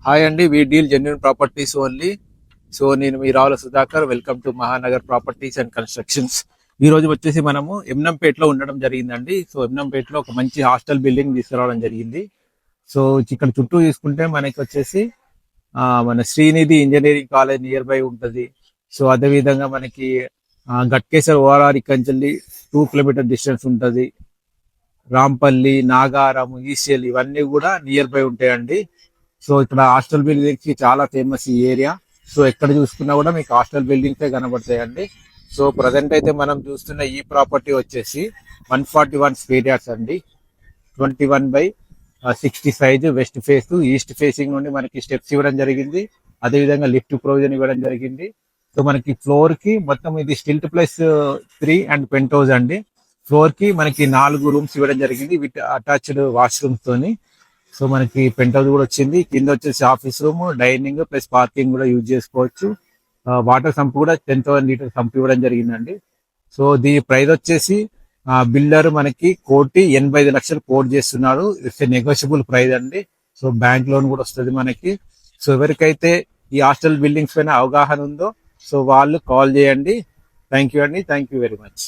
Hi అండి, we deal genuine properties only. So నేను మీ Ravula Sudhakar. Welcome to Mahanagar properties and constructions. ఈ రోజు వచ్చేసి మనము ఎమ్నంపేటలో ఉండడం జరిగిందండి. సో ఎమ్నంపేటలో ఒక మంచి హాస్టల్ బిల్డింగ్ తీసుకురావడం జరిగింది. సో ఇక్కడ చుట్టూ తీసుకుంటే మనకి వచ్చేసి మన Srinidhi engineering college near by ఉంటుంది. సో అదే విధంగా మనకి గట్కేసర్ ఓఆర్ఆర్ ఇక్కడి 2 కిలోమీటర్ డిస్టెన్స్ ఉంటుంది. రాంపల్లి, నాగారం, ఈసీఎల్ ఇవన్నీ కూడా నియర్ బై ఉంటాయండి. సో ఇక్కడ హాస్టల్ బిల్డింగ్స్ కి చాలా ఫేమస్ ఈ ఏరియా. సో ఎక్కడ చూసుకున్నా కూడా మీకు హాస్టల్ బిల్డింగ్సే కనబడతాయండి. సో ప్రజెంట్ అయితే మనం చూస్తున్న ఈ ప్రాపర్టీ వచ్చేసి 141 స్క్వేర్ యార్డ్స్ అండి. 21/60 size, west face, east facing నుండి మనకి స్టెప్స్ ఇవ్వడం జరిగింది. అదే విధంగా లిఫ్ట్ ప్రొవిజన్ ఇవ్వడం జరిగింది. సో మనకి ఫ్లోర్ కి మొత్తం ఇది stilt plus 3 and penthouse అండి. ఫ్లోర్ కి మనకి 4 రూమ్స్ ఇవ్వడం జరిగింది విత్ అటాచ్డ్ వాష్రూమ్స్ తోని. సో మనకి పెంట్ హౌస్ కూడా వచ్చింది. కింద వచ్చేసి office room, dining plus parking కూడా యూజ్ చేసుకోవచ్చు. వాటర్ సంప్ కూడా 10,000 లీటర్ సంప్ ఇవ్వడం జరిగిందండి. సో దీని ప్రైస్ వచ్చేసి బిల్డర్ మనకి 1,85,00,000 కోట్ చేస్తున్నాడు. ఇట్స్ నెగోషియబుల్ ప్రైస్ అండి. సో బ్యాంక్ లోన్ కూడా వస్తుంది మనకి. సో ఎవరికైతే ఈ హాస్టల్ బిల్డింగ్స్ పైన అవగాహన ఉందో సో వాళ్ళు కాల్ చేయండి. థ్యాంక్ యూ అండి. Thank you very much.